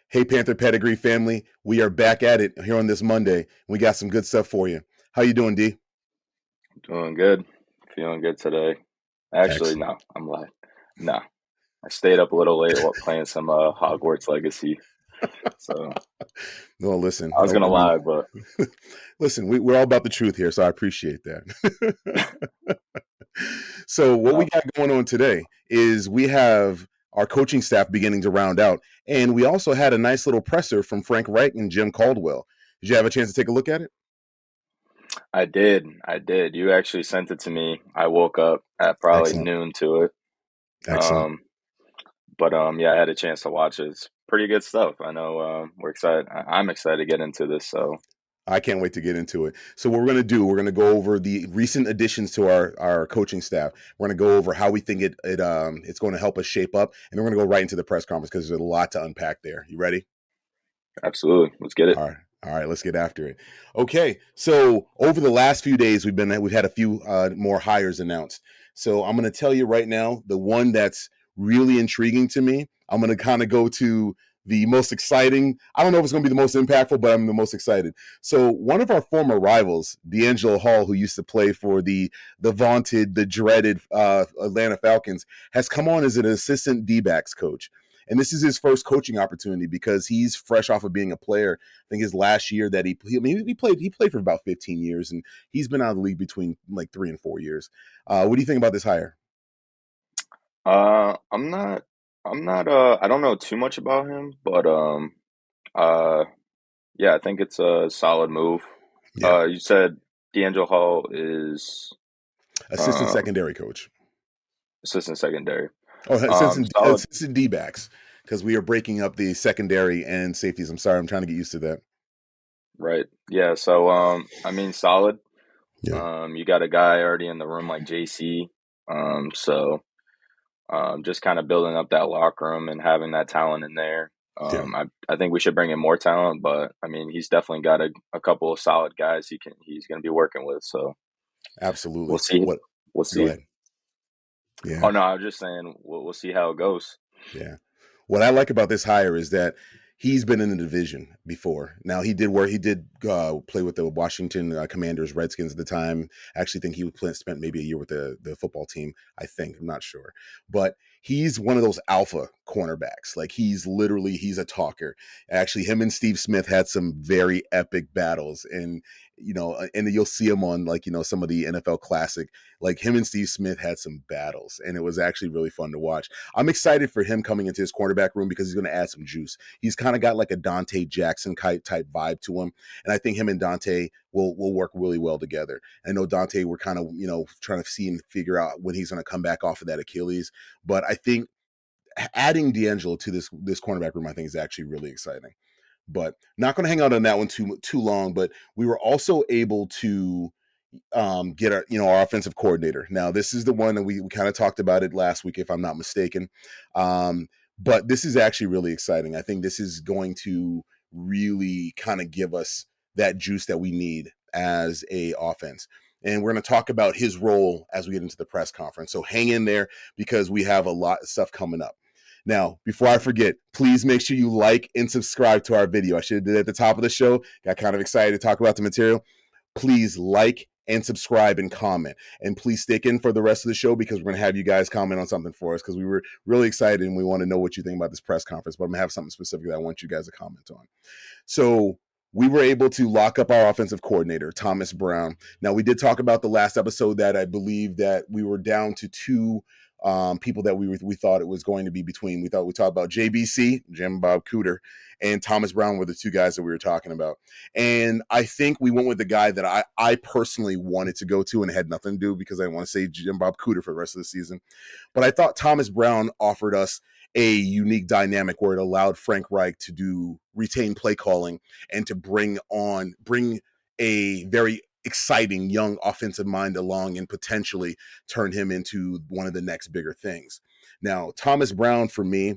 Hey, Panther Pedigree family, we are back at it here on this Monday. We got some good stuff for you. How you doing, D? Doing good. Feeling good today. Actually, Excellent. no, I'm lying. No, I stayed up a little late while playing some Hogwarts Legacy. So No, listen. I was gonna I mean, lie, but listen. We're all about the truth here, so I appreciate that. So, what we no, got going on today is we have our coaching staff beginning to round out, and we also had a nice little presser from Frank Reich and Jim Caldwell. Did you have a chance to take a look at it? I did. I did. You actually sent it to me. I woke up at probably Excellent. noon to it. Excellent. Um, but yeah, I had a chance to watch it. It's pretty good stuff. I know we're excited. I'm excited to get into this. So I can't wait to get into it. So what we're going to do, we're going to go over the recent additions to our coaching staff. We're going to go over how we think it's going to help us shape up, and then we're going to go right into the press conference because there's a lot to unpack there. You ready? absolutely, let's get it. All right. All right, let's get after it. Okay, so over the last few days, we've had a few more hires announced. So I'm going to tell you right now, the one that's really intriguing to me. I'm going to kind of go to the most exciting. I don't know if it's going to be the most impactful, but I'm the most excited. So one of our former rivals, D'Angelo Hall, who used to play for the vaunted, the dreaded Atlanta Falcons, has come on as an assistant D-backs coach. And this is his first coaching opportunity because he's fresh off of being a player. I think his last year that he played for about 15 years, and he's been out of the league between like 3 and 4 years. What do you think about this hire? I'm not. I'm not. I don't know too much about him, but uh. Yeah, I think it's a solid move. Yeah, You said D'Angelo Hall is assistant um, secondary coach. assistant secondary. Oh, Solid, assistant D backs because we are breaking up the secondary and safeties. I'm sorry, I'm trying to get used to that. right? Yeah. So, I mean, solid. Yeah, You got a guy already in the room like JC. So just kind of building up that locker room and having that talent in there. yeah, I think we should bring in more talent, but I mean, he's definitely got a couple of solid guys he's going to be working with. So we'll absolutely. see. What? We'll Go see. ahead. Yeah. Oh no, I was just saying we'll see how it goes. Yeah. What I like about this hire is that he's been in the division before. Now he did play with the Washington Commanders, Redskins at the time. I actually think spent maybe a year with the football team. I think I'm not sure, but he's one of those alpha cornerbacks. Like he's a talker. Actually, him and Steve Smith had some very epic battles, and and you'll see him on like some of the NFL Classic. Like him and Steve Smith had some battles, and it was actually really fun to watch. I'm excited for him coming into his cornerback room because he's going to add some juice. He's kind of got like a Dante Jackson type vibe to him, and I think him and Dante will work really well together. I know Dante, we're kind of trying to see and figure out when he's going to come back off of that Achilles, but I think adding D'Angelo to this cornerback room, I think is actually really exciting. But not going to hang out on that one too long. But we were also able to get our offensive coordinator. Now this is the one that we kind of talked about it last week, if I'm not mistaken. But this is actually really exciting. I think this is going to really kind of give us that juice that we need as a offense. And we're going to talk about his role as we get into the press conference. So hang in there because we have a lot of stuff coming up. Now, before I forget, please make sure you like and subscribe to our video. I should have did it at the top of the show. Got kind of excited to talk about the material. Please like and subscribe and comment. And please stick in for the rest of the show because we're going to have you guys comment on something for us because we were really excited and we want to know what you think about this press conference. But I'm going to have something specific that I want you guys to comment on. So we were able to lock up our offensive coordinator, Thomas Brown. Now, we did talk about the last episode that I believe that we were down to two people that we thought it was going to be between. We talked about JBC, Jim Bob Cooter, and Thomas Brown were the two guys that we were talking about. And I think we went with the guy that I personally wanted to go to and had nothing to do because I want to say Jim Bob Cooter for the rest of the season. But I thought Thomas Brown offered us a unique dynamic where it allowed Frank Reich to retain play calling and to bring a very exciting young offensive mind along and potentially turn him into one of the next bigger things. Now, Thomas Brown for me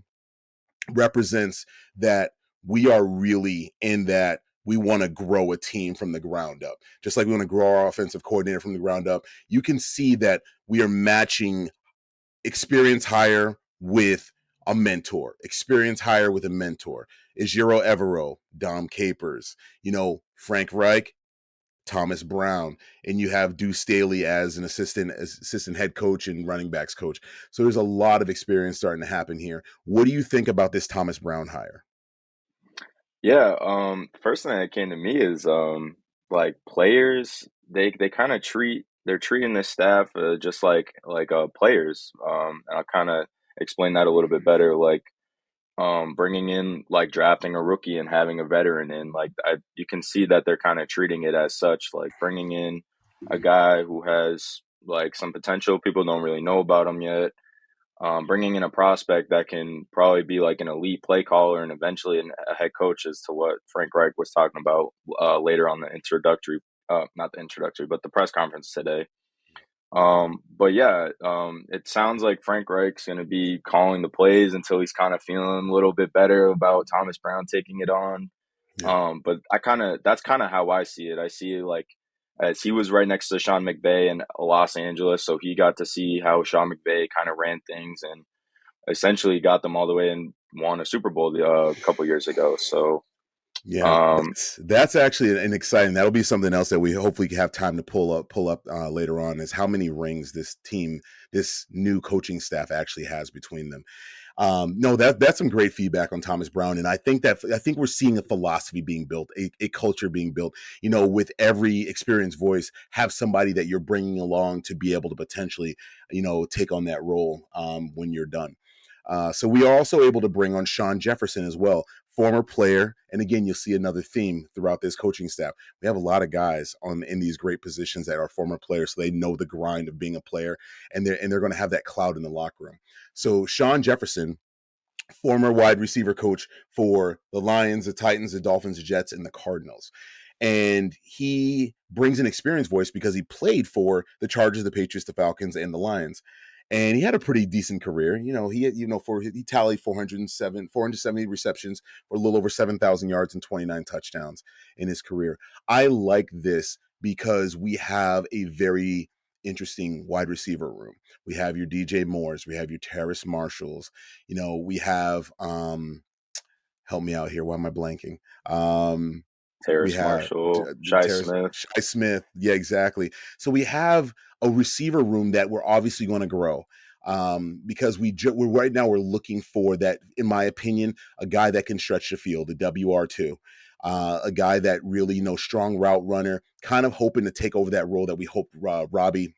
represents that we are really in that we want to grow a team from the ground up. Just like we want to grow our offensive coordinator from the ground up, you can see that we are matching experience hire with a mentor, experience hire with a mentor. Ejiro Evero, Dom Capers, Frank Reich, Thomas Brown, and you have Deuce Staley as an assistant head coach and running backs coach. So there's a lot of experience starting to happen here. What do you think about this Thomas Brown hire? Yeah, first thing that came to me is like players, they kind of they're treating this staff just like players. And I'll kind of explain that a little bit better. Like bringing in like drafting a rookie and having a veteran in, like you can see that they're kind of treating it as such. Like bringing in a guy who has like some potential, people don't really know about him yet. Bringing in a prospect that can probably be like an elite play caller and eventually a head coach, as to what Frank Reich was talking about later on the introductory, not the introductory, but the press conference today. But yeah, it sounds like Frank Reich's going to be calling the plays until he's kind of feeling a little bit better about Thomas Brown taking it on. Yeah. But that's kind of how I see it. I see it like as he was right next to Sean McVay in Los Angeles, so he got to see how Sean McVay kind of ran things and essentially got them all the way and won a Super Bowl a couple years ago. So, Yeah, um, that's actually an exciting. That'll be something else that we hopefully have time to pull up later on. Is how many rings this new coaching staff actually has between them. No, that's some great feedback on Thomas Brown, and I think we're seeing a philosophy being built, a culture being built. With every experienced voice, have somebody that you're bringing along to be able to potentially, take on that role when you're done. So we are also able to bring on Sean Jefferson as well, former player. And again, you'll see another theme throughout this coaching staff. We have a lot of guys in these great positions that are former players, so they know the grind of being a player, and they're going to have that cloud in the locker room. So Sean Jefferson, former wide receiver coach for the Lions, the Titans, the Dolphins, the Jets, and the Cardinals. And he brings an experienced voice because he played for the Chargers, the Patriots, the Falcons, and the Lions. And he had a pretty decent career. He tallied 470 receptions for a little over 7,000 yards and 29 touchdowns in his career. I like this because we have a very interesting wide receiver room. We have your DJ Moores, we have your Terrace Marshalls, we have help me out here. Why am I blanking? We Terrace have Marshall, Shy Terrace Smith. Shy Smith. Yeah, exactly. So we have a receiver room that we're obviously going to grow. Because we're right now we're looking for that, in my opinion, a guy that can stretch the field, the WR2, a guy that really, strong route runner, kind of hoping to take over that role that we hope Robbie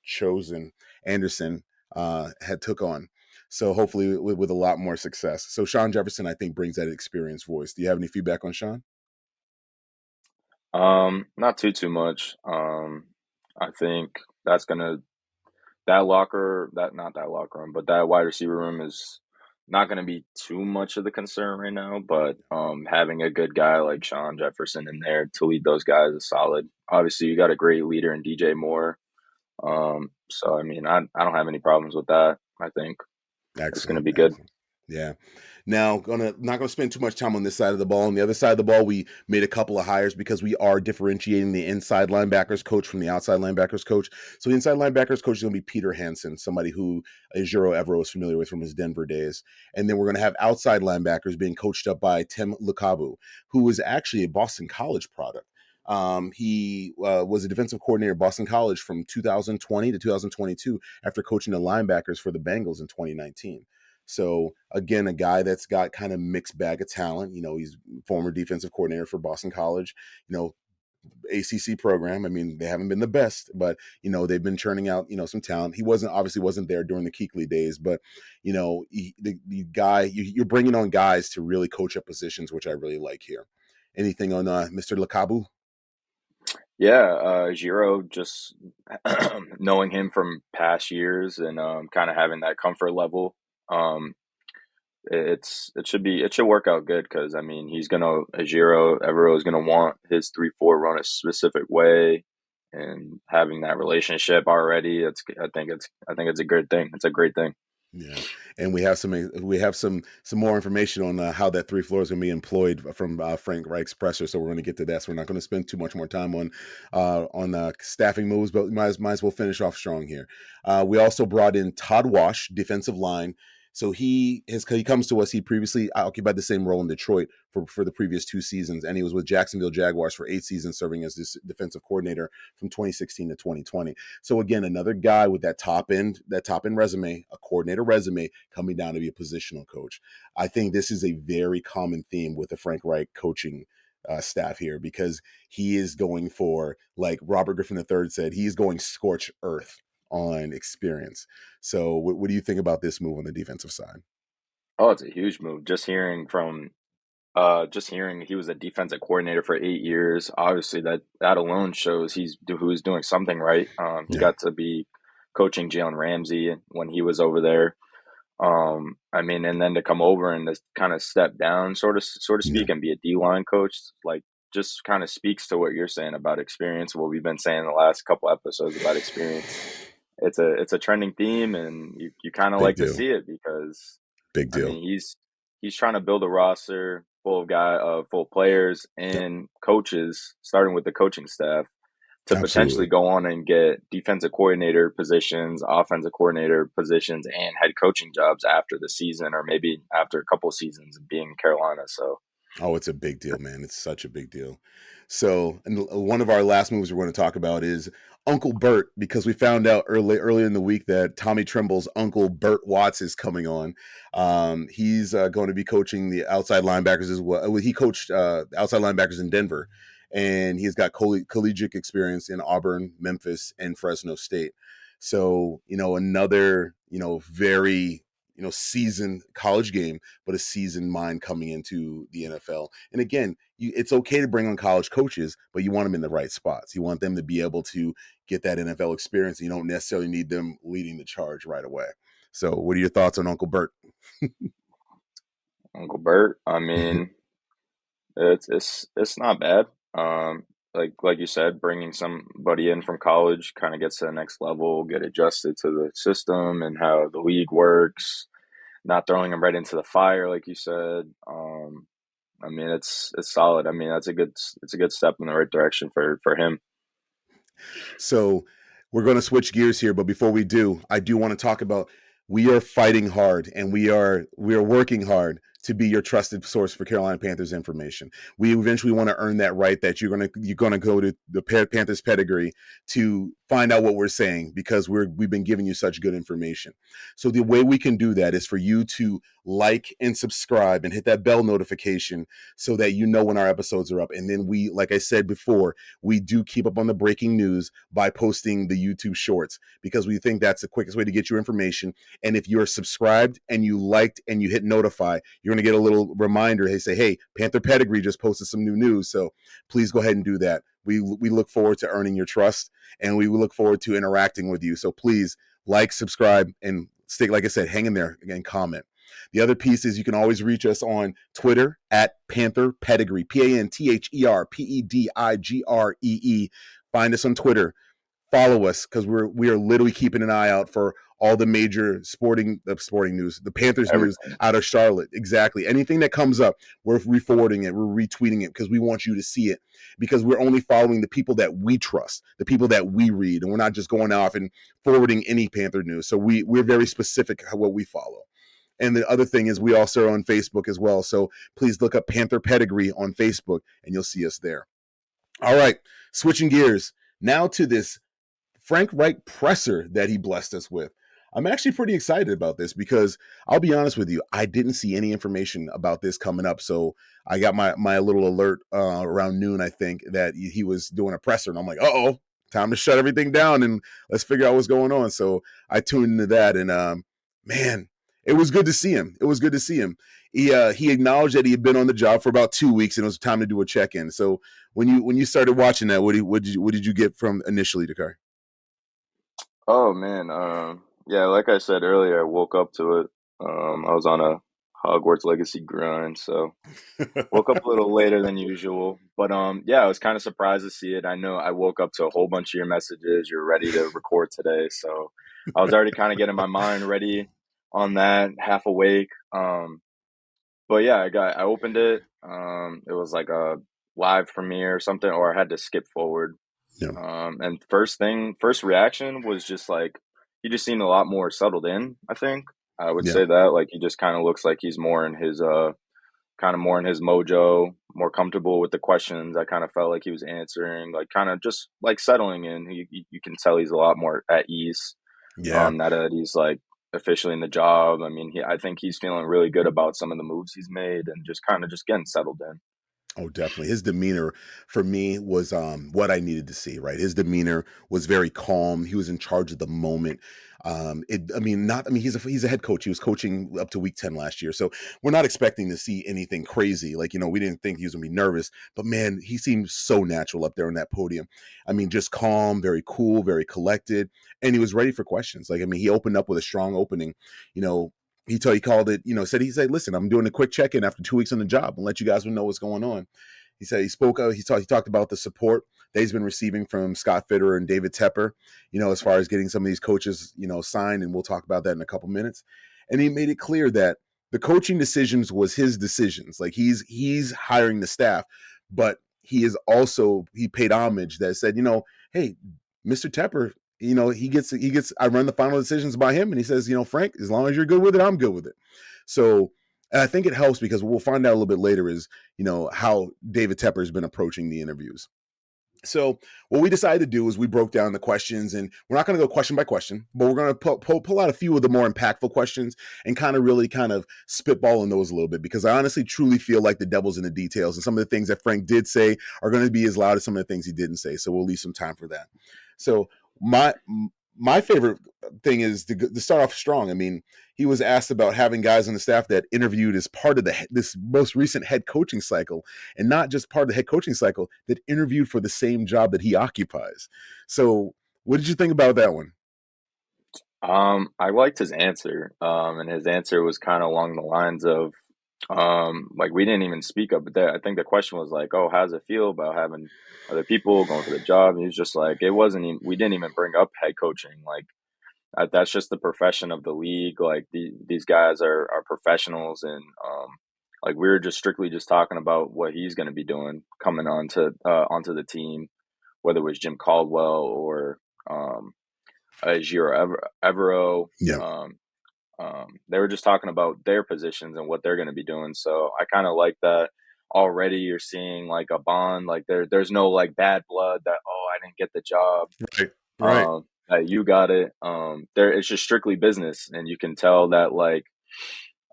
Chosen Anderson had took on. So hopefully with a lot more success. So Sean Jefferson, I think, brings that experienced voice. Do you have any feedback on Sean? Not too much. I think that's gonna that locker that not that locker room, but that wide receiver room is not gonna be too much of the concern right now. But having a good guy like Sean Jefferson in there to lead those guys is solid. Obviously, you got a great leader in DJ Moore. So I mean, I don't have any problems with that. I think it's gonna Excellent, be good. excellent. Yeah. Now, not gonna spend too much time on this side of the ball. On the other side of the ball, we made a couple of hires because we are differentiating the inside linebackers coach from the outside linebackers coach. So the inside linebackers coach is gonna be Peter Hansen, somebody who Jiro Evero is familiar with from his Denver days. And then we're gonna have outside linebackers being coached up by Tim Lukabu, who is actually a Boston College product. He was a defensive coordinator at Boston College from 2020 to 2022 after coaching the linebackers for the Bengals in 2019. So again, a guy that's got kind of mixed bag of talent. He's former defensive coordinator for Boston College. ACC program. I mean, they haven't been the best, but they've been churning out some talent. He wasn't there during the Kuechly days, but the guy you're bringing on guys to really coach up positions, which I really like here. Anything on Mr. Lakabu? Yeah, Giro, just knowing him from past years and kind of having that comfort level. Um, it should work out good because I mean he's gonna Giro Evero is gonna want his 3-4 run a specific way, and having that relationship already, I think it's a good thing. It's a great thing. Yeah, and we have some more information on how that 3 floor is going to be employed from Frank Reich's presser. So we're going to get to that. So we're not going to spend too much more time on staffing moves, but we might as well finish off strong here. We also brought in Todd Wash, defensive line. So he comes to us. He previously occupied the same role in Detroit for the previous 2 seasons, and he was with Jacksonville Jaguars for 8 seasons, serving as this defensive coordinator from 2016 to 2020. So again, another guy with that top end resume, a coordinator resume, coming down to be a positional coach. I think this is a very common theme with the Frank Reich coaching staff here, because he is going for, like Robert Griffin III said, he is going scorch earth on experience. So what do you think about this move on the defensive side? Oh, it's a huge move. Just hearing he was a defensive coordinator for 8 years. Obviously, that alone shows who's doing something right. He Yeah, got to be coaching Jalen Ramsey when he was over there. I mean, and then to come over and to kind of step down, sort of yeah, speak, and be a D line coach, like just kind of speaks to what you're saying about experience. What we've been saying the last couple episodes about experience. It's a trending theme, and you kind of big like to deal, see it because, big I deal. mean, he's trying to build a roster full of players Yep, and coaches, starting with the coaching staff, to potentially absolutely. go on and get defensive coordinator positions, offensive coordinator positions, and head coaching jobs after the season, or maybe after a couple seasons of being in Carolina. So, Oh, it's a big deal, man. It's such a big deal. So, and one of our last moves we're going to talk about is Uncle Bert, because we found out earlier in the week that Tommy Tremble's uncle Bert Watts is coming on. He's going to be coaching the outside linebackers as well. He coached outside linebackers in Denver, and he's got collegiate experience in Auburn, Memphis, and Fresno State. So, another very seasoned college game, but a seasoned mind coming into the NFL. And again, it's okay to bring on college coaches, but you want them in the right spots. You want them to be able to get that NFL experience. You don't necessarily need them leading the charge right away. So, what are your thoughts on Uncle Bert? Uncle Bert, I Mhm. mean, it's not bad. Like you said, bringing somebody in from college kind of gets to the next level, get adjusted to the system and how the league works. Not throwing them right into the fire, like you said. I mean, it's solid. I mean, it's a good step in the right direction for him. So we're going to switch gears here, but before we do, I do want to talk about, we are fighting hard, and we are working hard to be your trusted source for Carolina Panthers information. We eventually want to earn that right, that you're gonna go to the Panthers Pedigree to find out what we're saying, because we've been giving you such good information. So the way we can do that is for you to like and subscribe and hit that bell notification, so that you know when our episodes are up. And then we, like I said before, we do keep up on the breaking news by posting the YouTube shorts, because we think that's the quickest way to get your information. And if you're subscribed and you liked and you hit notify, you're going to get a little reminder. They say, hey, Panther Pedigree just posted some new news. So please go ahead and do that. We look forward to earning your trust, and we look forward to interacting with you. So please like, subscribe, and stay, like I said, hang in there and comment. The other piece is you can always reach us on Twitter at Panther Pedigree, PANTHER PEDIGREE. Find us on Twitter. Follow us, because we are literally keeping an eye out for all the major sporting news, the Panthers news Everything. out of Charlotte. Exactly. Anything that comes up, we're re-forwarding it, we're retweeting it, because we want you to see it. Because we're only following the people that we trust, the people that we read, and we're not just going off and forwarding any Panther news. So we're very specific what we follow. And the other thing is, we also are on Facebook as well. So please look up Panther Pedigree on Facebook, and you'll see us there. All right, switching gears now to this Frank Reich presser that he blessed us with. I'm actually pretty excited about this, because I'll be honest with you, I didn't see any information about this coming up. So I got my little alert around noon, I think, that he was doing a presser, and I'm like, oh, time to shut everything down and let's figure out what's going on. So I tuned into that, and man, it was good to see him. It was good to see him. He acknowledged that he had been on the job for about 2 weeks, and it was time to do a check in. So when you started watching that, what did you get from initially, Dakar? Oh man, yeah, like I said earlier, I woke up to it. I was on a Hogwarts Legacy grind, so woke up a little later than usual. But yeah, I was kind of surprised to see it. I know I woke up to a whole bunch of your messages. You're ready to record today, so I was already kind of getting my mind ready on that, half awake. But yeah, I opened it. It was like a live premiere or something, or I had to skip forward. Yeah. And first reaction was just like he just seemed a lot more settled in, I think. I would Yeah. say that like he just kind of looks like he's more in his kind of more in his mojo, more comfortable with the questions. I kind of felt like he was answering, like kind of just like settling in. You can tell he's a lot more at ease Yeah. now that he's like officially in the job. I mean, I think he's feeling really good about some of the moves he's made and just kind of just getting settled in. Oh, definitely. His demeanor for me was what I needed to see, right? His demeanor was very calm. He was in charge of the moment. He's a head coach. He was coaching up to week 10 last year. So we're not expecting to see anything crazy. Like, we didn't think he was gonna be nervous, but man, he seemed so natural up there on that podium. I mean, just calm, very cool, very collected, and he was ready for questions. Like, I mean, he opened up with a strong opening, you know, he called it, he said, listen, I'm doing a quick check-in after 2 weeks on the job and let you guys know what's going on. He said he talked about the support that he's been receiving from Scott Fitterer and David Tepper, as far as getting some of these coaches, signed, and we'll talk about that in a couple minutes. And he made it clear that the coaching decisions was his decisions. Like he's hiring the staff, but he paid homage that said, hey, Mr. Tepper, he gets I run the final decisions by him, and he says, Frank, as long as you're good with it, I'm good with it. So, and I think it helps because we'll find out a little bit later is, how David Tepper has been approaching the interviews. So what we decided to do is we broke down the questions, and we're not going to go question by question, but we're going to pull out a few of the more impactful questions and really kind of spitball on those a little bit, because I honestly truly feel like the devil's in the details, and some of the things that Frank did say are going to be as loud as some of the things he didn't say. So we'll leave some time for that. So my my favorite thing is to start off strong. I mean, he was asked about having guys on the staff that interviewed as part of this most recent head coaching cycle, and not just part of the head coaching cycle, that interviewed for the same job that he occupies. So, what did you think about that one? I liked his answer, and his answer was kind of along the lines of, like we didn't even speak up, but I think the question was like, "Oh, how does it feel about having other people going for the job?" And he was just like, "It wasn't even, we didn't even bring up head coaching. Like that's just the profession of the league. Like these guys are professionals, and like we were just strictly just talking about what he's going to be doing coming onto the team, whether it was Jim Caldwell or um, Giro Evero. Yeah, Um, they were just talking about their positions and what they're going to be doing. So I kind of like that. Already, you're seeing like a bond. Like there's no like bad blood that, oh, I didn't get the job, right, right. that you got it. There it's just strictly business, and you can tell that like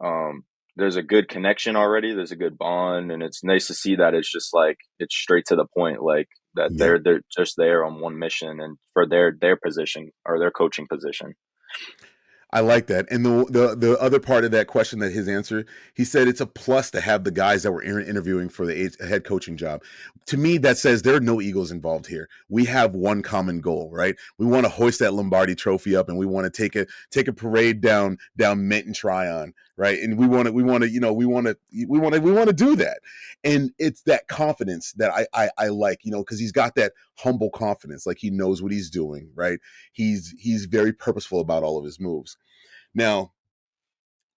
um, there's a good connection already. There's a good bond, and it's nice to see that it's just like it's straight to the point. Like that Yeah. they're just there on one mission and for their position or their coaching position. I like that. And the other part of that question, that his answer, he said it's a plus to have the guys that were interviewing for the head coaching job. To me, that says there are no egos involved here. We have one common goal, right? We want to hoist that Lombardi trophy up, and we want to take a parade down Mint and Tryon, right? And we want to do that. And it's that confidence that I like, because he's got that humble confidence, like he knows what he's doing, right? He's very purposeful about all of his moves. Now,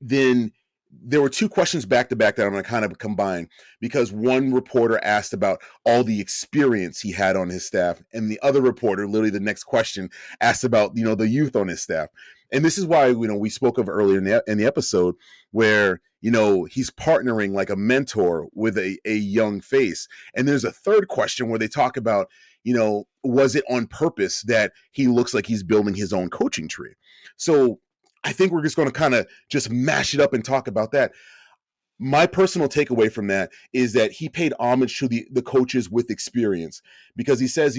then there were two questions back to back that I'm going to kind of combine, because one reporter asked about all the experience he had on his staff, and the other reporter, literally the next question, asked about the youth on his staff. And this is why we spoke of earlier in the episode, where he's partnering like a mentor with a young face. And there's a third question where they talk about, was it on purpose that he looks like he's building his own coaching tree? So I think we're just going to kind of just mash it up and talk about that. My personal takeaway from that is that he paid homage to the coaches with experience, because he says,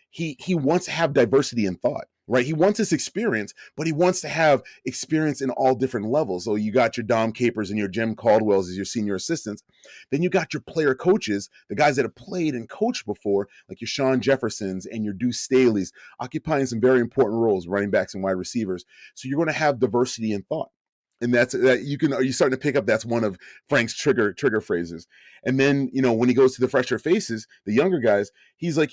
he wants to have diversity in thought, right? He wants this experience, but he wants to have experience in all different levels. So you got your Dom Capers and your Jim Caldwells as your senior assistants. Then you got your player coaches, the guys that have played and coached before, like your Sean Jeffersons and your Deuce Staley's, occupying some very important roles, running backs and wide receivers. So you're going to have diversity in thought. And that's that are you starting to pick up, that's one of Frank's trigger phrases. And then, when he goes to the fresher faces, the younger guys, he's like,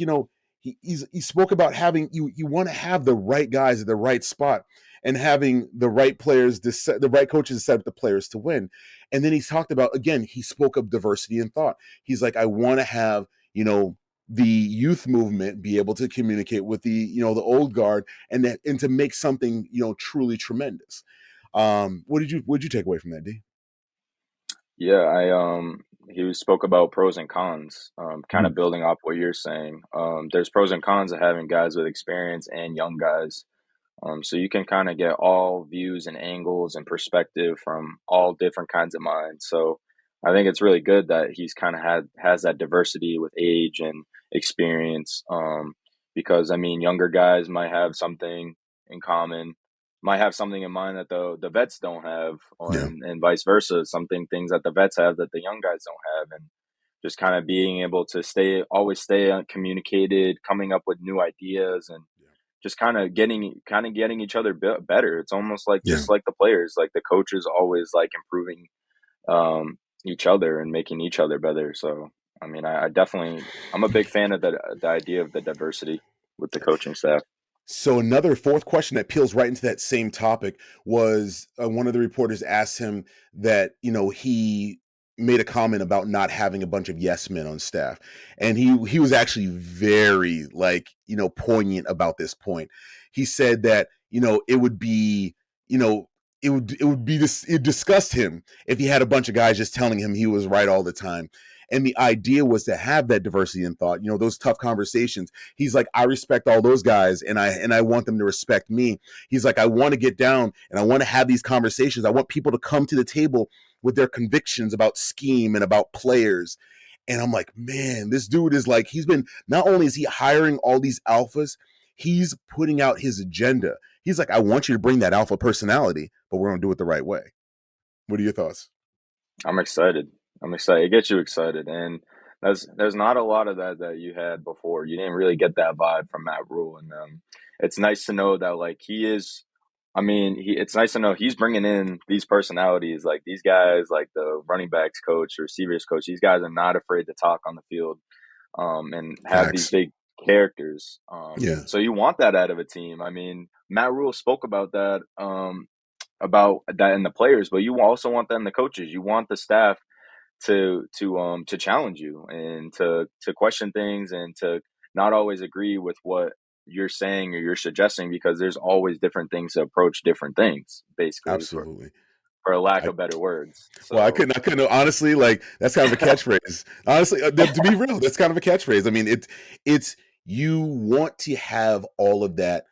he spoke about having you want to have the right guys at the right spot, and having the right players, the right coaches to set up the players to win. And then he talked about, again, he spoke of diversity in thought. He's like, I want to have, the youth movement be able to communicate with the old guard, and to make something, truly tremendous. What did you take away from that, D? Yeah, he spoke about pros and cons, kind Mm, of building off what you're saying. There's pros and cons of having guys with experience and young guys. So you can kind of get all views and angles and perspective from all different kinds of minds. So I think it's really good that he's kind of has that diversity with age and experience. Because I mean, younger guys might have something in common, might have something in mind that the vets don't have, yeah, and vice versa. Something things that the vets have that the young guys don't have, and just kind of being able to stay communicated, coming up with new ideas, and just kind of getting each other better. It's almost like yeah. just like the players, like the coaches always like improving each other and making each other better. So I mean, I definitely I'm a big fan of the idea of the diversity with the coaching staff. So another fourth question that peels right into that same topic was one of the reporters asked him that he made a comment about not having a bunch of yes men on staff, and he was actually very poignant about this point. He said that it would be you know it would be this it disgust him if he had a bunch of guys just telling him he was right all the time. And the idea was to have that diversity in thought, those tough conversations. He's like, I respect all those guys, and I want them to respect me. He's like, I want to get down and I want to have these conversations. I want people to come to the table with their convictions about scheme and about players. And I'm like, man, this dude is like, he's been, not only is he hiring all these alphas, he's putting out his agenda. He's like, I want you to bring that alpha personality, but we're going to do it the right way. What are your thoughts? I'm excited. I'm excited. It gets you excited, and there's not a lot of that you had before. You didn't really get that vibe from Matt Rule, and it's nice to know that like he is. I mean, it's nice to know he's bringing in these personalities, like these guys, like the running backs coach, receivers coach. These guys are not afraid to talk on the field, and have these Facts. big characters. Yeah. So you want that out of a team. I mean, Matt Rule spoke about that in the players, but you also want that in the coaches. You want the staff to challenge you and to question things and to not always agree with what you're saying or you're suggesting, because there's always different things to approach different things, basically, Absolutely. for a lack I of better words. Well, I So couldn't honestly, like, that's kind of a catchphrase. Honestly, to be real, that's kind of a catchphrase. I mean, it's you want to have all of that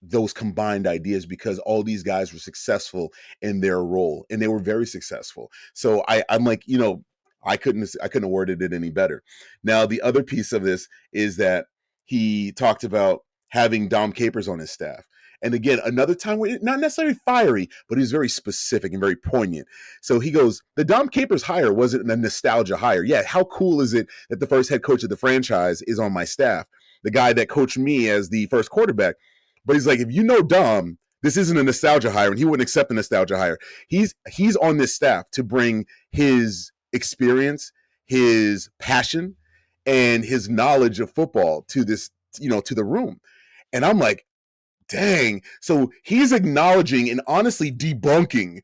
those combined ideas because all these guys were successful in their role and they were very successful. So I'm like, I couldn't have worded it any better. Now, the other piece of this is that he talked about having Dom Capers on his staff. And again, another time where not necessarily fiery, but he was very specific and very poignant. So he goes, the Dom Capers hire wasn't a nostalgia hire. Yeah, how cool is it that the first head coach of the franchise is on my staff? The guy that coached me as the first quarterback. But he's like, if you know Dom, this isn't a nostalgia hire, and he wouldn't accept a nostalgia hire. He's on this staff to bring his experience, his passion, and his knowledge of football to this, to the room. And I'm like, dang. So he's acknowledging and honestly debunking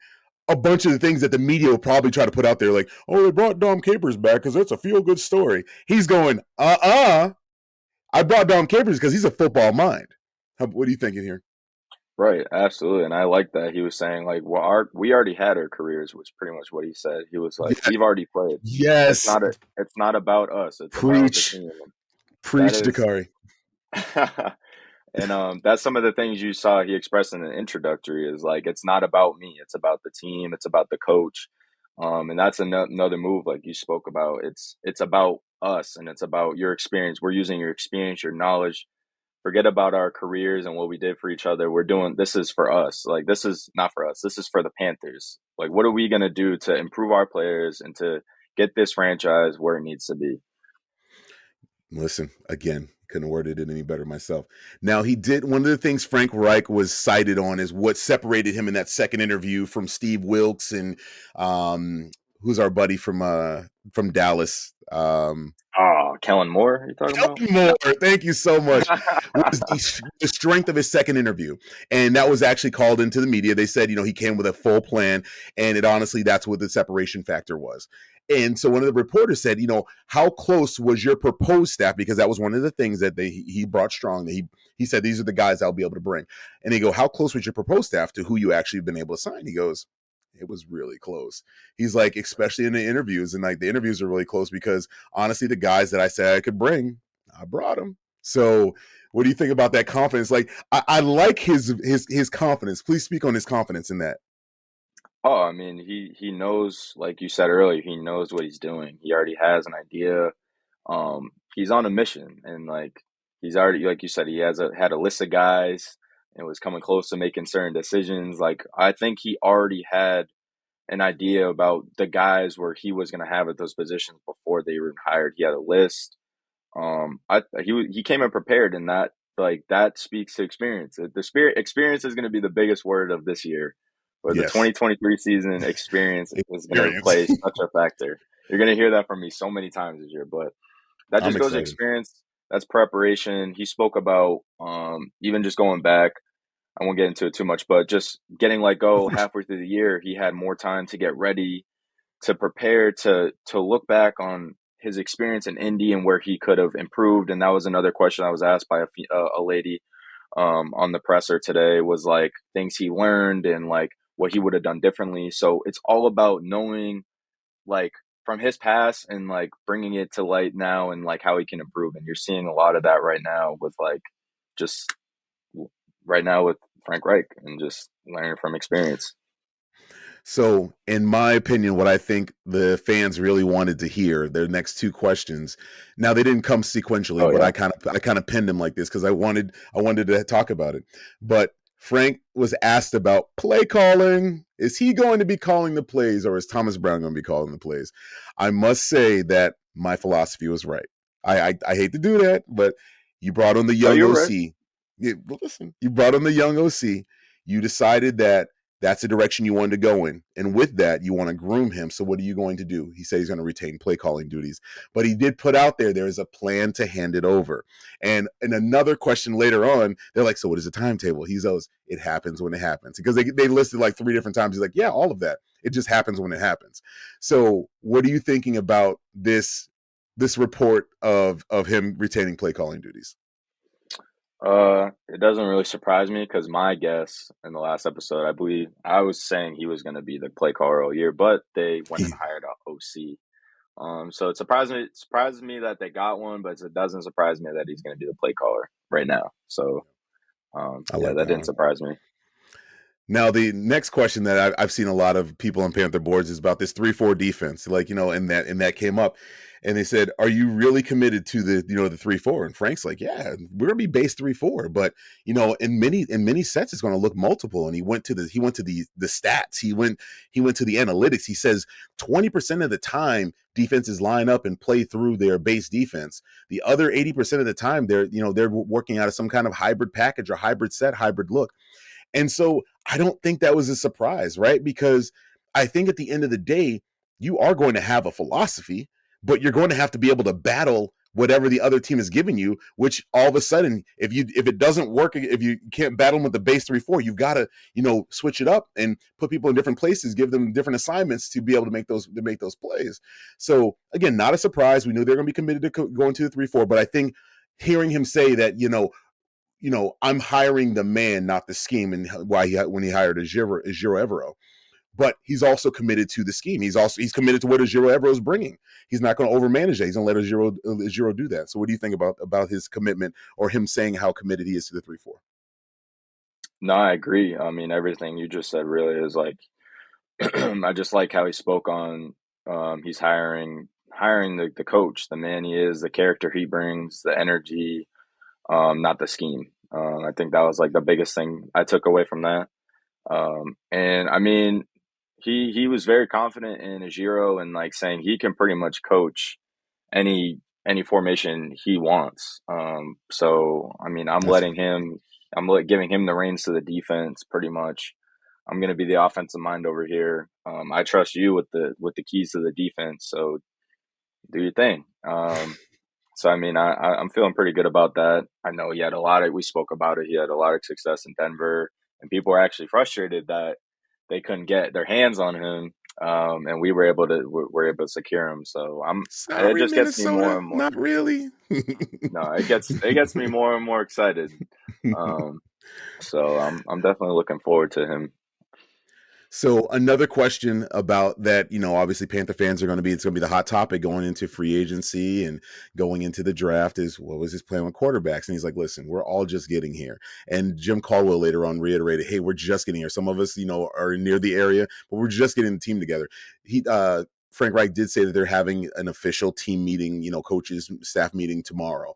a bunch of the things that the media will probably try to put out there, like, oh, they brought Dom Capers back because that's a feel good story. He's going, I brought Dom Capers because he's a football mind. What are you thinking here? right, absolutely, and I like that he was saying like, well, we already had our careers, was pretty much what he said. He was like, Yeah, we've already played. yes. It's not about us. It's about the Preach. team. That Preach, is. Dakari. And that's some of the things you saw he expressed in the introductory, is like, it's not about me, it's about the team, it's about the coach. And that's another move like you spoke about. It's about us, and it's about your experience. We're using your experience, your knowledge. Forget about our careers and what we did for each other. We're doing this is for us. Like, this is not for us. This is for the Panthers. Like, what are we going to do to improve our players and to get this franchise where it needs to be? Listen, again, couldn't have worded it any better myself. Now, he did one of the things Frank Reich was cited on is what separated him in that second interview from Steve Wilkes and who's our buddy from Dallas. Oh, Kellen Moore, you talking about? Kellen Moore, thank you so much. Was the strength of his second interview, and that was actually called into the media. They said, he came with a full plan, and it honestly, that's what the separation factor was. And so one of the reporters said, how close was your proposed staff? Because that was one of the things that he brought strong. That he said, these are the guys I'll be able to bring. And they go, how close was your proposed staff to who you actually been able to sign? He goes, it was really close. He's like, especially in the interviews, and like the interviews are really close because honestly, the guys that I said I could bring, I brought them. So what do you think about that confidence? Like, I like his confidence. Please speak on his confidence in that. Oh, I mean, he knows, like you said earlier, he knows what he's doing. He already has an idea. He's on a mission, and like he's already, like you said, he had a list of guys and was coming close to making certain decisions. Like I think he already had an idea about the guys where he was going to have at those positions before they were hired. He had a list. He came in prepared, and that speaks to experience. The spirit experience is going to be the biggest word of this year. For the Yes, 2023 season, experience is going to experience. play such a factor. You're going to hear that from me so many times this year, but that I'm just goes to excited. experience. That's preparation. He spoke about even just going back. I won't get into it too much, but just getting let Of go course. halfway through the year, he had more time to get ready, to prepare, to look back on his experience in Indy and where he could have improved. And that was another question I was asked by a lady on the presser today, was like things he learned and like what he would have done differently. So it's all about knowing like from his past and like bringing it to light now and like how he can improve. And you're seeing a lot of that right now with like just right now with Frank Reich and just learning from experience. So, in my opinion, what I think the fans really wanted to hear, their next two questions. Now they didn't come sequentially, Oh but yeah. I kind of pinned them like this because I wanted to talk about it. But Frank was asked about play calling. Is he going to be calling the plays, or is Thomas Brown going to be calling the plays? I must say that my philosophy was right. I hate to do that, but you brought on the No, young you're right. OC. Listen, you brought on the young OC. You decided that that's the direction you wanted to go in. And with that, you want to groom him. So what are you going to do? He said he's going to retain play calling duties. But he did put out there is a plan to hand it over. And in another question later on, they're like, so what is the timetable? He goes, it happens when it happens. Because they listed like 3 different times. He's like, yeah, all of that. It just happens when it happens. So what are you thinking about this report of him retaining play calling duties? It doesn't really surprise me because my guess in the last episode, I believe I was saying he was going to be the play caller all year, but they went and hired a OC. So it surprises me that they got one, but it doesn't surprise me that he's going to be the play caller right now. So, I yeah, like that that didn't one. surprise me. Now, the next question that I've seen a lot of people on Panther boards is about this 3-4 defense. Like, and that came up, and they said, "Are you really committed to the 3-4?" And Frank's like, "Yeah, we're gonna be base 3-4, but in many sets it's going to look multiple." And he went to the stats. He went to the analytics. He says 20% of the time defenses line up and play through their base defense. The other 80% of the time they're working out of some kind of hybrid package or hybrid set, hybrid look. And so I don't think that was a surprise, right? Because I think at the end of the day, you are going to have a philosophy, but you're going to have to be able to battle whatever the other team is giving you, which all of a sudden, if it doesn't work, if you can't battle them with the base 3-4, you've got to, switch it up and put people in different places, give them different assignments to be able to make those plays. So again, not a surprise. We knew they're going to be committed to going to the 3-4, but I think hearing him say that, I'm hiring the man, not the scheme, and when he hired Ejiro Evero. But he's also committed to the scheme. He's committed to what Ejiro Evero is bringing. He's not going to overmanage that. He's going to let Ejiro do that. So what do you think about his commitment or him saying how committed he is to the 3-4? No, I agree. I mean, everything you just said really is like, I just like how he spoke on, he's hiring the coach, the man he is, the character he brings, the energy, not the scheme. I think that was like the biggest thing I took away from that. And I mean, he was very confident in Ejiro and like saying he can pretty much coach any any formation he wants. So I mean, That's giving him the reins to the defense pretty much. I'm going to be the offensive mind over here. I trust you with the keys to the defense. So do your thing. So I mean, I'm feeling pretty good about that. I know he had a lot of. We spoke about it. He had a lot of success in Denver, and people were actually frustrated that they couldn't get their hands on him and we were able to secure him. So it Sorry, just gets me more Minnesota. and more. Not really. No, it gets me more and more excited. Um, so I'm definitely looking forward to him. So another question about that, obviously Panther fans are going to be, it's going to be the hot topic going into free agency and going into the draft is what was his plan with quarterbacks? And he's like, listen, we're all just getting here. And Jim Caldwell later on reiterated, hey, we're just getting here. Some of us, are near the area, but we're just getting the team together. Frank Reich did say that they're having an official team meeting, coaches, staff meeting tomorrow.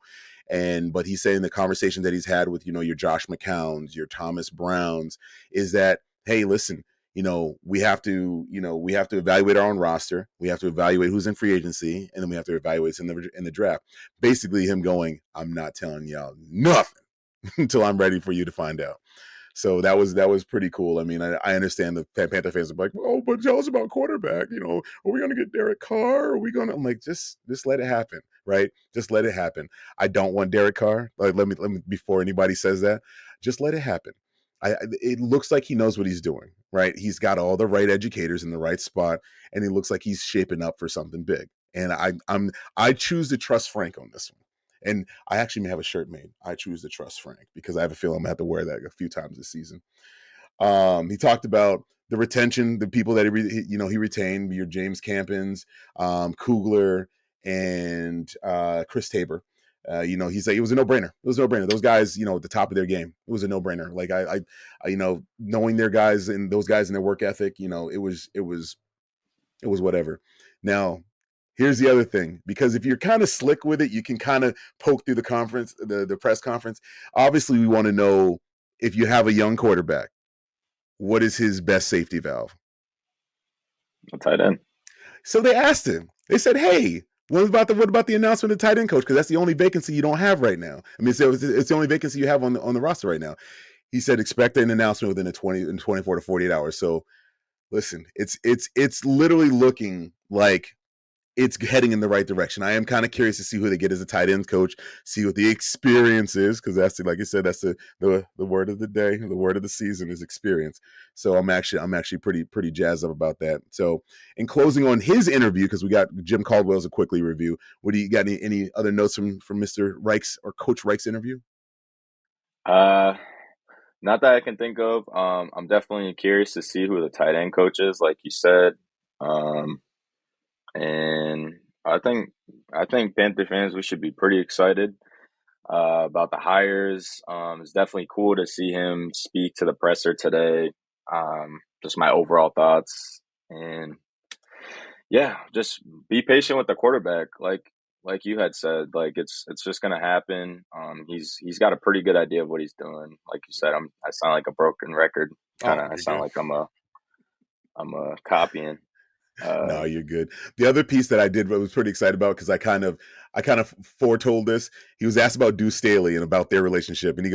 But he's saying the conversation that he's had with, your Josh McCowns, your Thomas Browns, is that, hey, listen, we have to evaluate our own roster. We have to evaluate who's in free agency, and then we have to evaluate in the draft. Basically, him going, I'm not telling y'all nothing until I'm ready for you to find out. So that was pretty cool. I mean, I understand the Panther fans are like, oh, but tell us about quarterback. Are we gonna get Derek Carr? Are we gonna? I'm like, just let it happen, right? Just let it happen. I don't want Derek Carr. Like, let me before anybody says that, just let it happen. It looks like he knows what he's doing, right? He's got all the right educators in the right spot, and he looks like he's shaping up for something big. And I choose to trust Frank on this one. And I actually may have a shirt made. I choose to trust Frank because I have a feeling I'm gonna have to wear that a few times this season. He talked about the retention, the people that he retained, your James Campins, Kugler, and Chris Tabor. He's like, it was a no-brainer. It was a no-brainer. Those guys, at the top of their game, it was a no-brainer. Like knowing their guys and those guys and their work ethic, it was whatever. Now, here's the other thing, because if you're kind of slick with it, you can kind of poke through the press conference. Obviously, we want to know if you have a young quarterback, what is his best safety valve? A tight end. So they asked him. They said, "Hey, what about the announcement of tight end coach? Because that's the only vacancy you don't have right now. I mean, it's the only vacancy you have on the roster right now." He said, "Expect an announcement within 24 to 48 hours." So listen, it's literally looking like it's heading in the right direction. I am kind of curious to see who they get as a tight end coach, see what the experience is, because like I said, that's the word of the day, the word of the season is experience. So I'm actually pretty jazzed up about that. So in closing on his interview, because we got Jim Caldwell's a quickly review. What do you got? Any other notes from Mr. Reich's or Coach Reich's interview? Uh, Not that I can think of. I'm definitely curious to see who the tight end coach is, like you said. Um, and I think Panther fans, we should be pretty excited about the hires. It's definitely cool to see him speak to the presser today. Just my overall thoughts, and yeah, just be patient with the quarterback, like you had said. Like it's just gonna happen. He's got a pretty good idea of what he's doing. Like you said, I sound like a broken record. Kind Oh, of, I you're sound good. like I'm a copying. Uh, No, you're good. The other piece that I did was pretty excited about because I kind of foretold this. He was asked about Deuce Staley and about their relationship, and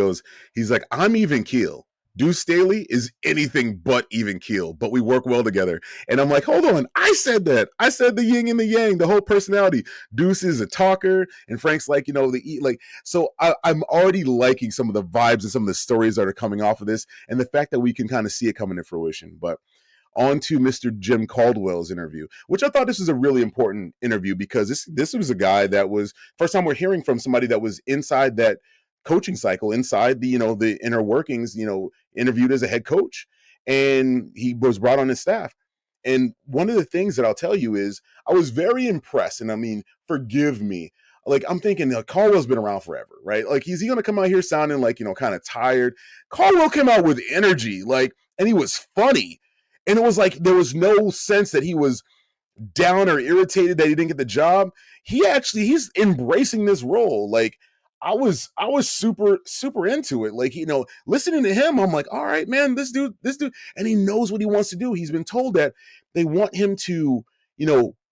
he's like, I'm even keel. Deuce Staley is anything but even keel, but we work well together. And I'm like, hold on, I said that. I said the yin and the yang, the whole personality. Deuce is a talker, and Frank's like, So I'm already liking some of the vibes and some of the stories that are coming off of this, and the fact that we can kind of see it coming to fruition. But on to Mr. Jim Caldwell's interview, which I thought this was a really important interview because this was a guy that was first time we're hearing from somebody that was inside that coaching cycle, inside the inner workings, interviewed as a head coach, and he was brought on his staff. And one of the things that I'll tell you is I was very impressed, and I mean, forgive me. Like I'm thinking, Caldwell's been around forever, right? Like, is he going to come out here sounding like kind of tired? Caldwell came out with energy, and he was funny, and it was like there was no sense that he was down or irritated that he didn't get the job. He's embracing this role. Like I was super into it. Like, listening to him, I'm like, all right, man, this dude, and he knows what he wants to do. He's been told that they want him to,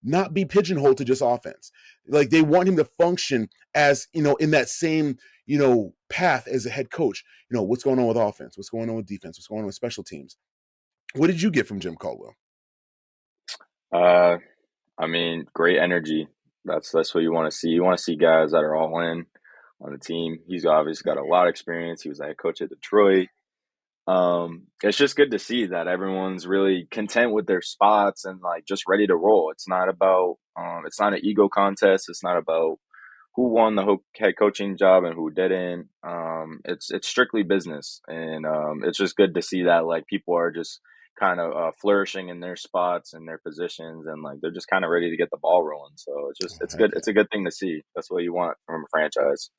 not be pigeonholed to just offense. Like they want him to function as, in that same, path as a head coach. What's going on with offense? What's going on with defense? What's going on with special teams? What did you get from Jim Caldwell? uh, I mean, great energy. That's what you want to see. You want to see guys that are all in on the team. He's obviously got a lot of experience. He was a head coach at Detroit. It's just good to see that everyone's really content with their spots and like just ready to roll. It's not an ego contest. It's not about who won the head coaching job and who didn't. It's strictly business, and it's just good to see that like people are just kind of flourishing in their spots and their positions, and like they're just kind of ready to get the ball rolling. So it's Heck good. yeah. It's a good thing to see. That's what you want from a franchise.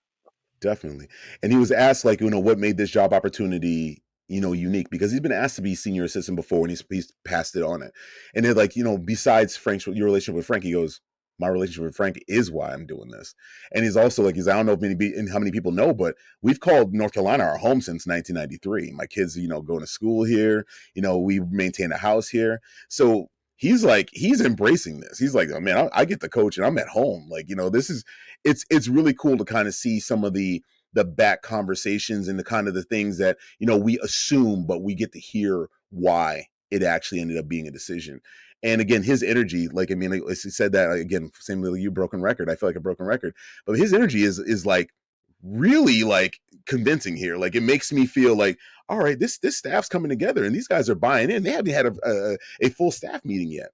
Definitely. And he was asked, like, what made this job opportunity, unique, because he's been asked to be senior assistant before and he's passed it on it. And they're like, besides Frank's your relationship with Frank, he goes, my relationship with Frank is why I'm doing this. And he's also like, I don't know if and how many people know, but we've called North Carolina our home since 1993. My kids, going to school here, we maintain a house here. So he's like, he's embracing this. He's like, oh man, I get the coach and I'm at home. Like, this is, it's really cool to kind of see some of the back conversations and the kind of the things that we assume, but we get to hear why it actually ended up being a decision. And again, his energy, like, I mean, like, he said that again, same with you, broken record. I feel like a broken record, but his energy is like really like convincing here. Like, it makes me feel like, all right, this staff's coming together and these guys are buying in. They haven't had a full staff meeting yet.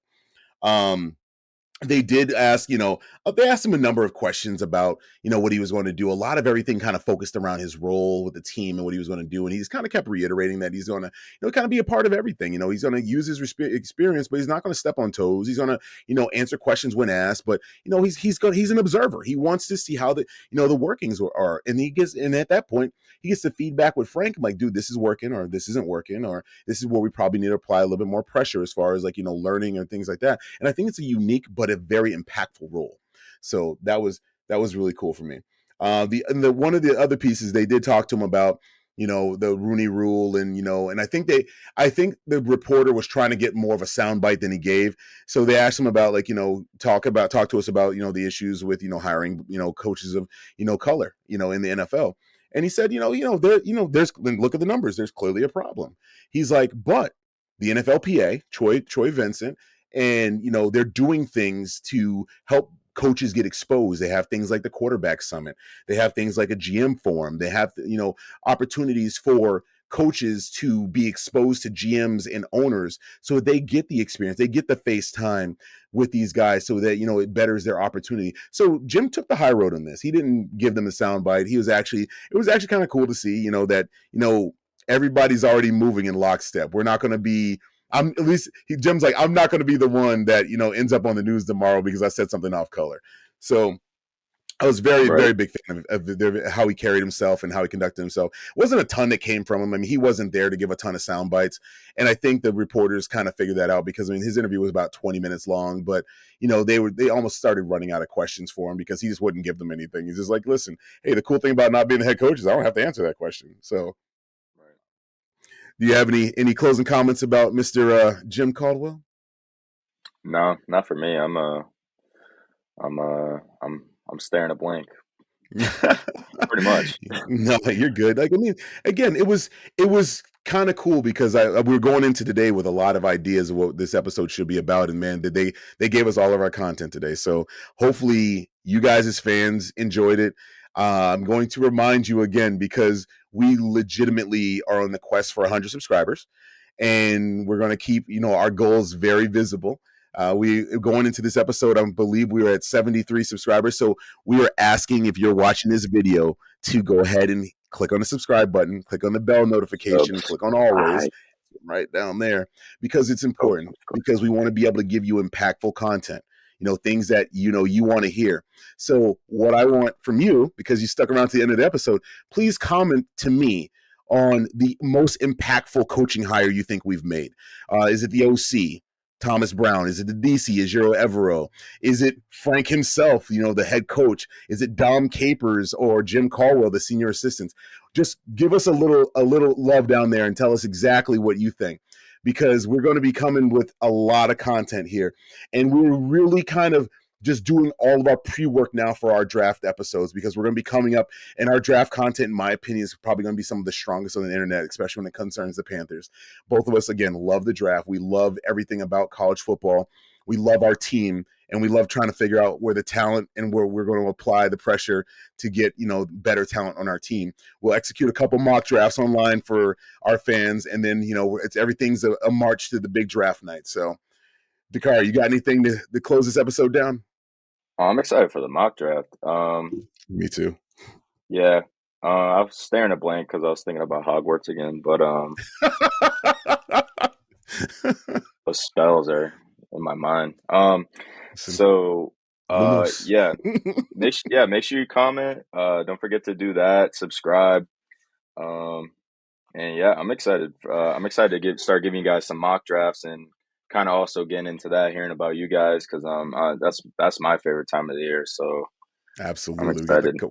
They did ask, they asked him a number of questions about, what he was going to do. A lot of everything kind of focused around his role with the team and what he was going to do. And he's kind of kept reiterating that he's going to, kind of be a part of everything. He's going to use his experience, but he's not going to step on toes. He's going to, answer questions when asked, but, he's an observer. He wants to see how the workings are. And at that point, he gets the feedback with Frank, like, dude, this is working, or this isn't working, or this is where we probably need to apply a little bit more pressure as far as like, learning and things like that. And I think it's a unique, but a very impactful role. So that was really cool for me. The one of the other pieces, they did talk to him about, the Rooney Rule, and and I think the reporter was trying to get more of a soundbite than he gave. So they asked him about, like, talk to us about, the issues with, hiring, coaches of, color, in the NFL. And he said, there's, look at the numbers. There's clearly a problem. He's like, but the NFLPA, Troy Vincent, and they're doing things to help coaches get exposed. They have things like the quarterback summit. They have things like a GM forum. They have opportunities for coaches to be exposed to GMs and owners so they get the experience, they get the face time with these guys, so that it betters their opportunity. So Jim took the high road on this. He didn't give them a soundbite. It was actually kind of cool to see that everybody's already moving in lockstep. We're not going to be, Jim's like, I'm not going to be the one that ends up on the news tomorrow because I said something off color. So I was very, Right. very big fan of how he carried himself and how he conducted himself. It wasn't a ton that came from him. I mean, he wasn't there to give a ton of sound bites. And I think the reporters kind of figured that out, because, I mean, his interview was about 20 minutes long, but, they almost started running out of questions for him because he just wouldn't give them anything. He's just like, listen, hey, the cool thing about not being the head coach is I don't have to answer that question. So Right. do you have any closing comments about Mr. Jim Caldwell? No, not for me. I'm staring a blank. Pretty much. No, you're good. Like, I mean, again, it was kind of cool because we were going into today with a lot of ideas of what this episode should be about, and man, did they gave us all of our content today. So hopefully, you guys as fans enjoyed it. I'm going to remind you again, because we legitimately are on the quest for 100 subscribers, and we're going to keep our goals very visible. We going into this episode, I believe we were at 73 subscribers. So we are asking, if you're watching this video, to go ahead and click on the subscribe button, click on the bell notification, click on always Subscribe. right down there, because it's Go important, because subscribe. we want to be able to give you impactful content, things that you want to hear. So what I want from you, because you stuck around to the end of the episode, please comment to me on the most impactful coaching hire you think we've made. Is it the OC, Thomas Brown? Is it the DC, Ejiro Evero? Is it Frank himself, the head coach? Is it Dom Capers or Jim Caldwell, the senior assistants? Just give us a little love down there and tell us exactly what you think, because we're going to be coming with a lot of content here, and we're really kind of just doing all of our pre-work now for our draft episodes, because we're going to be coming up, and our draft content, in my opinion, is probably going to be some of the strongest on the internet, especially when it concerns the Panthers. Both of us, again, love the draft. We love everything about college football. We love our team, and we love trying to figure out where the talent and where we're going to apply the pressure to get, better talent on our team. We'll execute a couple mock drafts online for our fans, and then, everything's a march to the big draft night. So, Dakar, you got anything to close this episode down? I'm excited for the mock draft. Me too. Yeah. I was staring at blank because I was thinking about Hogwarts again, but those spells are in my mind. So Lumos. yeah, make sure you comment. Don't forget to do that. Subscribe. Um, and yeah, I'm excited. I'm excited to start giving you guys some mock drafts and kind of also getting into that, hearing about you guys because that's my favorite time of the year. So I'm Absolutely. We got excited.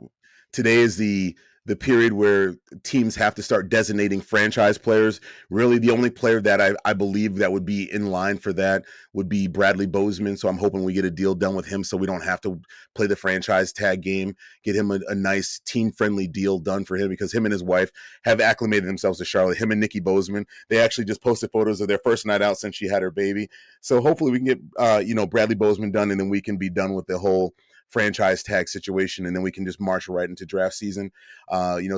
today is the period where teams have to start designating franchise players. Really, the only player that I believe that would be in line for that would be Bradley Bozeman. So I'm hoping we get a deal done with him so we don't have to play the franchise tag game, get him a nice team-friendly deal done for him because him and his wife have acclimated themselves to Charlotte. Him and Nikki Bozeman, they actually just posted photos of their first night out since she had her baby. So hopefully we can get, Bradley Bozeman done, and then we can be done with the whole franchise tag situation, and then we can just march right into draft season.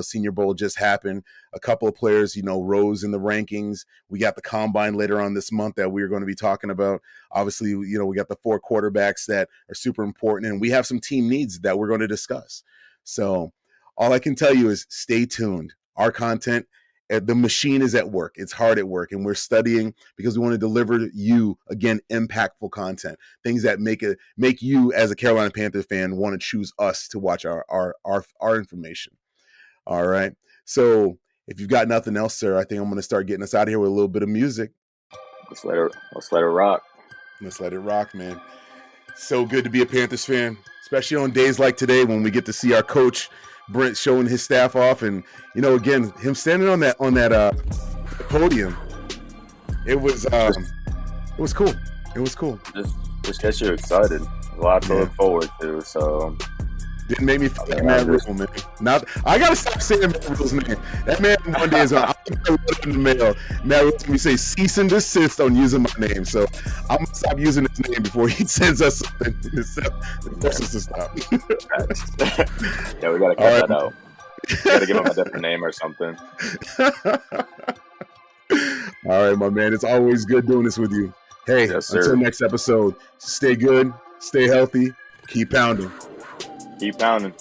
Senior Bowl just happened. A couple of players, rose in the rankings. We got the combine later on this month that we're going to be talking about. Obviously, we got the 4 quarterbacks that are super important, and we have some team needs that we're going to discuss. So all I can tell you is stay tuned. Our content, the machine is at work. It's hard at work, and we're studying because we want to deliver you, again, impactful content, things that make you as a Carolina Panther fan want to choose us to watch our information. All right. So if you've got nothing else, sir, I think I'm going to start getting us out of here with a little bit of music. Let's let it rock. Let's let it rock, man. So good to be a Panthers fan, especially on days like today when we get to see our coach Brent showing his staff off, and again, him standing on that podium. It was cool. It was cool. Just gets you excited. A lot to look forward to. So didn't make me feel like Matt Rule, man. Now I gotta stop saying Matt Rule's name. That man one day is on. I'm in the mail. Matt Rule's gonna say cease and desist on using my name. So I'm gonna stop using his name before he sends us something to force us to stop. Yeah, we gotta cut that out. We gotta give him a different name or something. All right, my man. It's always good doing this with you. Hey, yes, until next episode, stay good, stay healthy, keep pounding. Keep pounding.